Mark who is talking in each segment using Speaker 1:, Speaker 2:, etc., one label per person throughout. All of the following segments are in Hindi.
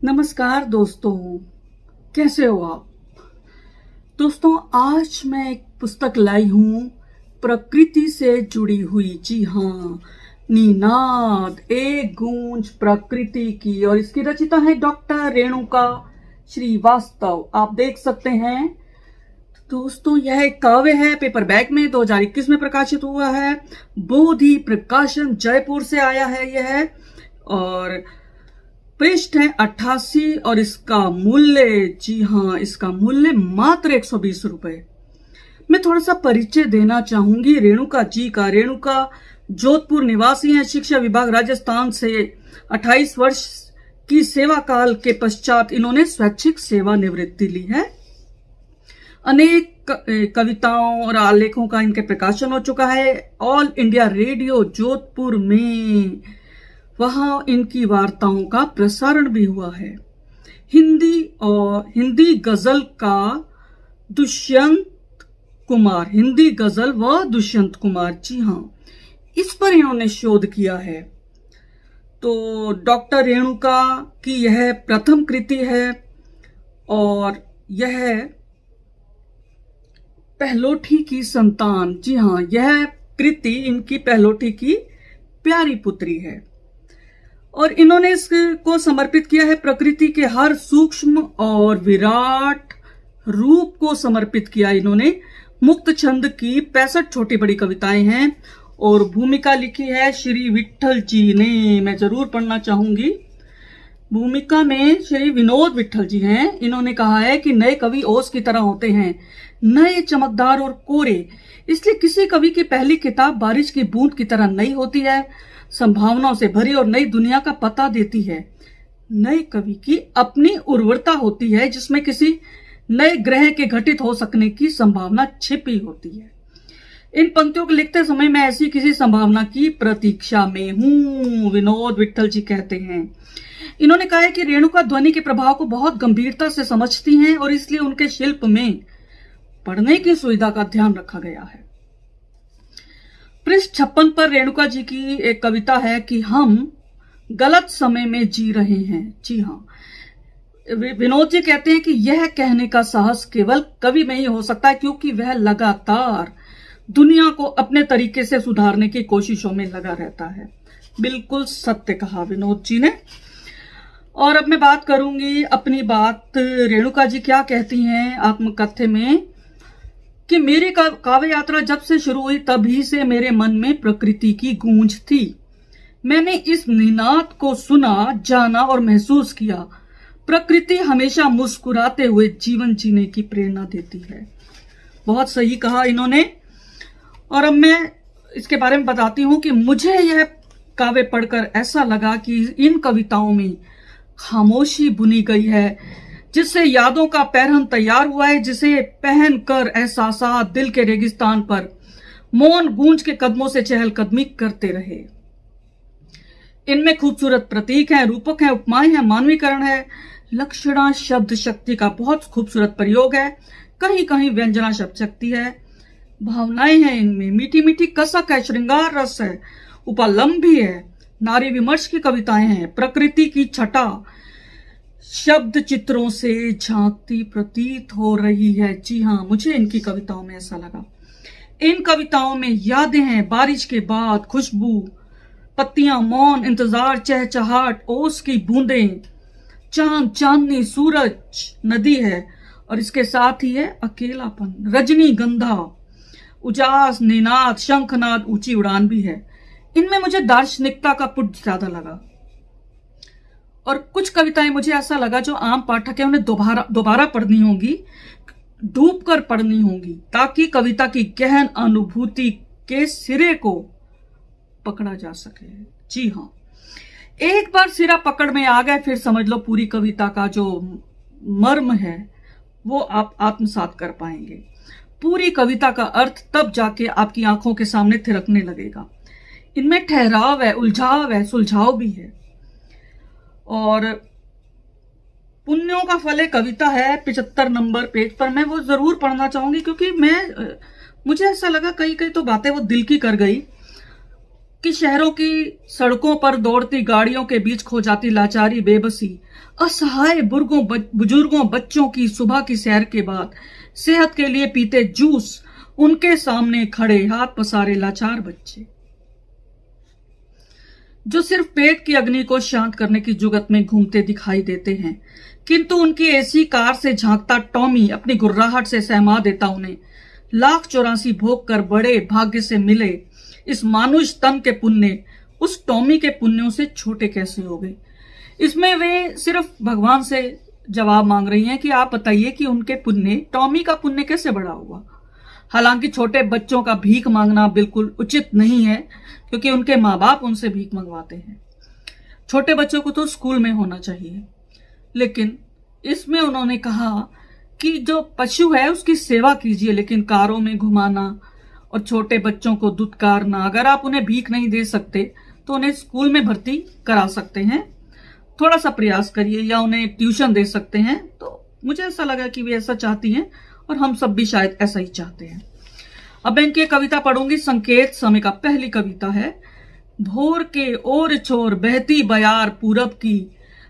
Speaker 1: नमस्कार दोस्तों, कैसे हो आप? दोस्तों, आज मैं एक पुस्तक लाई हूँ प्रकृति से जुड़ी हुई। जी हाँ, निनाद एक गूंज प्रकृति की, और इसकी रचिता है डॉक्टर रेणुका श्रीवास्तव। आप देख सकते हैं दोस्तों, यह एक काव्य है, पेपर बैग में 2021 में प्रकाशित हुआ है। बोधि प्रकाशन जयपुर से आया है यह, और पृष्ठ है 88, और इसका मूल्य, जी हाँ, इसका मूल्य मात्र 120 रुपए। मैं थोड़ा सा परिचय देना चाहूंगी रेणुका जी का। रेणुका जोधपुर निवासी हैं, शिक्षा विभाग राजस्थान से 28 वर्ष की सेवा काल के पश्चात इन्होंने स्वैच्छिक सेवा निवृत्ति ली है। अनेक कविताओं और आलेखों का इनके प्रकाशन हो चुका है। ऑल इंडिया रेडियो जोधपुर में वहां इनकी वार्ताओं का प्रसारण भी हुआ है। हिंदी गजल का दुष्यंत कुमार, हिंदी गजल व दुष्यंत कुमार, जी हाँ, इस पर इन्होंने शोध किया है। तो डॉक्टर रेणुका की यह प्रथम कृति है, और यह पहलोठी की संतान, जी हाँ, यह कृति इनकी पहलोठी की प्यारी पुत्री है, और इन्होंने इसको समर्पित किया है प्रकृति के हर सूक्ष्म और विराट रूप को समर्पित किया इन्होंने। मुक्त छंद की 65 छोटी बड़ी कविताएं हैं, और भूमिका लिखी है श्री विट्ठल जी ने। मैं जरूर पढ़ना चाहूंगी। भूमिका में श्री विनोद विट्ठल जी हैं। इन्होंने कहा है कि नए कवि ओस की तरह होते हैं, नए, चमकदार और कोरे। इसलिए किसी कवि की पहली किताब बारिश की बूंद की तरह नई होती है, संभावनाओं से भरी और नई दुनिया का पता देती है। नए कवि की अपनी उर्वरता होती है, जिसमें किसी नए ग्रह के घटित हो सकने की संभावना छिपी होती है। इन पंक्तियों को लिखते समय मैं ऐसी किसी संभावना की प्रतीक्षा में हूं, विनोद विट्ठल जी कहते हैं। इन्होंने कहा है कि रेणुका ध्वनि के प्रभाव को बहुत गंभीरता से समझती हैं, और इसलिए उनके शिल्प में पढ़ने की सुविधा का ध्यान रखा गया है। पृष्ठ 56 पर रेणुका जी की एक कविता है कि हम गलत समय में जी रहे हैं। जी हाँ, विनोद जी कहते हैं कि यह कहने का साहस केवल कवि में ही हो सकता है, क्योंकि वह लगातार दुनिया को अपने तरीके से सुधारने की कोशिशों में लगा रहता है। बिल्कुल सत्य कहा विनोद जी ने। और अब मैं बात करूंगी अपनी बात। रेणुका जी क्या कहती हैं आत्मकथ्य में कि मेरी काव्य यात्रा जब से शुरू हुई तभी से मेरे मन में प्रकृति की गूंज थी। मैंने इस निनाद को सुना, जाना और महसूस किया। प्रकृति हमेशा मुस्कुराते हुए जीवन जीने की प्रेरणा देती है। बहुत सही कहा इन्होंने। और अब मैं इसके बारे में बताती हूं कि मुझे यह काव्य पढ़कर ऐसा लगा कि इन कविताओं में खामोशी बुनी गई है, जिससे यादों का पैरहन तैयार हुआ है, जिसे पहनकर एहसासात दिल के रेगिस्तान पर मौन गूंज के कदमों से चहलकदमी करते रहे। इनमें खूबसूरत प्रतीक हैं, रूपक हैं, उपमाएं हैं, मानवीकरण है, लक्षणा शब्द शक्ति का बहुत खूबसूरत प्रयोग है, कहीं कहीं व्यंजना शब्द शक्ति है, भावनाएं हैं इनमें, मीठी मीठी कसक है, श्रृंगार रस है, उपलम्ब भी है, नारी विमर्श की कविताएं हैं, प्रकृति की छटा शब्द चित्रों से झांकती प्रतीत हो रही है। जी हाँ, मुझे इनकी कविताओं में ऐसा लगा। इन कविताओं में यादें हैं, बारिश के बाद खुशबू, पत्तियां, मौन, इंतजार, चहचहाट, ओस की बूंदें, चांद, चांदनी, सूरज, नदी है, और इसके साथ ही है अकेलापन, रजनीगंधा, उजास, निनाद, शंखनाद, ऊंची उड़ान भी है। इनमें मुझे दार्शनिकता का पुट ज्यादा लगा, और कुछ कविताएं मुझे ऐसा लगा जो आम पाठक है उन्हें दोबारा पढ़नी होगी, डूब कर पढ़नी होगी, ताकि कविता की गहन अनुभूति के सिरे को पकड़ा जा सके। जी हाँ, एक बार सिरा पकड़ में आ गए, फिर समझ लो पूरी कविता का जो मर्म है वो आप आत्मसात कर पाएंगे। पूरी कविता का अर्थ तब जाके आपकी आंखों के सामने थिरकने लगेगा। इनमें ठहराव है, उलझाव है, सुलझाव भी है। और पुण्यों का फल एक कविता है 75 नंबर पेज पर, मैं वो जरूर पढ़ना चाहूंगी, क्योंकि मुझे ऐसा लगा कई कई तो बातें वो दिल की कर गई। कि शहरों की सड़कों पर दौड़ती गाड़ियों के बीच खो जाती लाचारी, बेबसी, असहाय बुजुर्गों, बच्चों की सुबह की सैर के बाद सेहत के लिए पीते जूस, उनके सामने खड़े हाथ पसारे लाचार बच्चे जो सिर्फ पेट की अग्नि को शांत करने की जुगत में घूमते दिखाई देते हैं, किंतु उनकी ऐसी कार से झांकता टॉमी अपनी गुर्राहट से सहमा देता उन्हें। 1,84,00,000 भोग कर बड़े भाग्य से मिले इस मानुष तन के पुण्य उस टॉमी के पुण्यों से छोटे कैसे हो गए। इसमें वे सिर्फ भगवान से जवाब मांग रही हैं कि आप बताइए कि उनके पुण्य, टॉमी का पुण्य कैसे बड़ा हुआ। हालांकि छोटे बच्चों का भीख मांगना बिल्कुल उचित नहीं है, क्योंकि उनके माँ बाप उनसे भीख मंगवाते हैं। छोटे बच्चों को तो स्कूल में होना चाहिए, लेकिन इसमें उन्होंने कहा कि जो पशु है उसकी सेवा कीजिए, लेकिन कारों में घुमाना और छोटे बच्चों को दुत्कारना, अगर आप उन्हें भीख नहीं दे सकते तो उन्हें स्कूल में भर्ती करा सकते हैं, थोड़ा सा प्रयास करिए, या उन्हें ट्यूशन दे सकते हैं। तो मुझे ऐसा लगा कि वे ऐसा चाहती हैं और हम सब भी शायद ऐसा ही चाहते हैं। अब मैं इनकी कविता पढ़ूंगी। संकेत समय का पहली कविता है। भोर के ओर छोर बहती बयार पूरब की,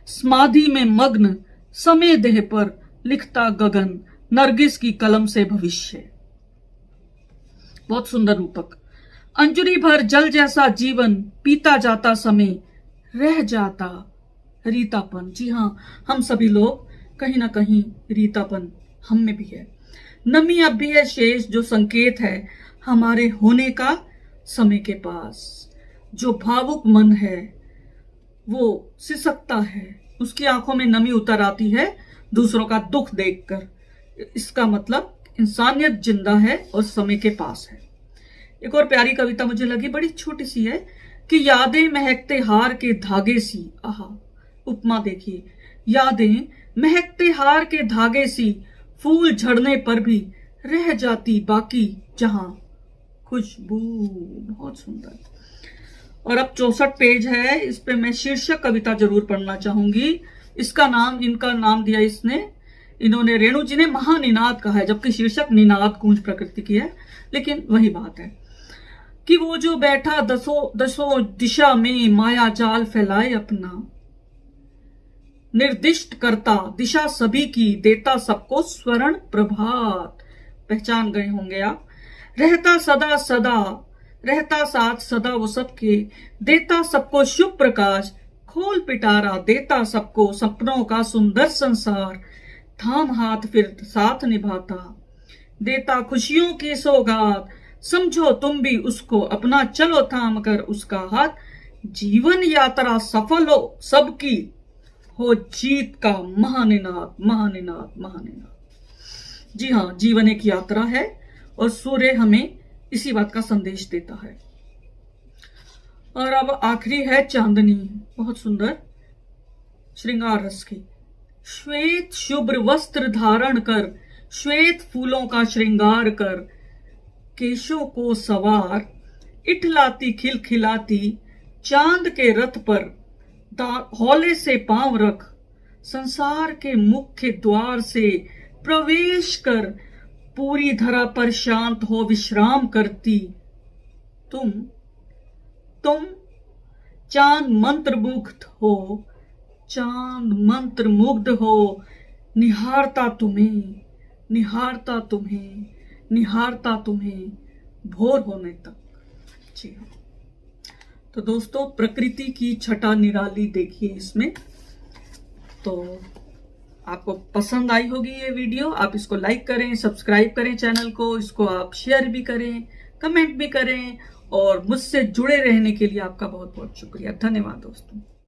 Speaker 1: समाधि में मग्न समय देह पर लिखता गगन, नरगिस की कलम से भविष्य। बहुत सुंदर रूपक। अंजुरी भर जल जैसा जीवन पीता जाता समय रह जाता रीतापन। जी हाँ, हम सभी लोग कहीं ना कहीं रीतापन हम में भी है। नमी अब भी है शेष, जो संकेत है हमारे होने का समय के पास। जो भावुक मन है वो सिसकता है, उसकी आंखों में नमी उतर आती है दूसरों का दुख देखकर। इसका मतलब इंसानियत जिंदा है और समय के पास है। एक और प्यारी कविता मुझे लगी, बड़ी छोटी सी है कि यादें महकते हार के धागे सी। आहा, उपमा देखिए। यादें महकते हार के धागे सी, फूल झड़ने पर भी रह जाती बाकी जहां खुशबू। बहुत सुंदर। और अब 64 पेज है, इस पे मैं शीर्षक कविता जरूर पढ़ना चाहूंगी। इनका नाम दिया इन्होंने रेणु जी ने महानिनाद कहा है, जबकि शीर्षक निनाद गूंज प्रकृति की है, लेकिन वही बात है कि वो जो बैठा दसों दिशा में माया जाल फैलाए अपना, निर्दिष्ट करता दिशा सभी की, देता सबको स्वर्ण प्रभात। पहचान गए होंगे आप। रहता साथ सदा वो सबके, देता सबको शुभ प्रकाश, खोल पिटारा देता सबको सपनों का सुंदर संसार, थाम हाथ फिर साथ निभाता, देता खुशियों की सौगात, समझो तुम भी उसको अपना, चलो थाम कर उसका हाथ, जीवन यात्रा सफल हो सबकी, हो जीत का महानिनाद महानिनाद महानिनाद। जी हाँ, जीवन एक यात्रा है और सूर्य हमें इसी बात का संदेश देता है। और अब आखिरी है चांदनी, बहुत सुंदर श्रृंगार रस की। श्वेत शुभ्र वस्त्र धारण कर, श्वेत फूलों का श्रृंगार कर, केशों को सवार, इठलाती खिलखिलाती, चांद के रथ पर हौले से पांव रख, संसार के मुख्य द्वार से प्रवेश कर, पूरी धरा पर शांत हो विश्राम करती, तुम चांद मंत्र मुग्ध हो, चांद मंत्र मुग्ध हो, निहारता तुम्हें निहारता तुम्हें निहारता तुम्हें भोर होने तक। जी हाँ, तो दोस्तों प्रकृति की छटा निराली देखिए इसमें। तो आपको पसंद आई होगी ये वीडियो, आप इसको लाइक करें, सब्सक्राइब करें चैनल को, इसको आप शेयर भी करें, कमेंट भी करें, और मुझसे जुड़े रहने के लिए आपका बहुत बहुत शुक्रिया। धन्यवाद दोस्तों।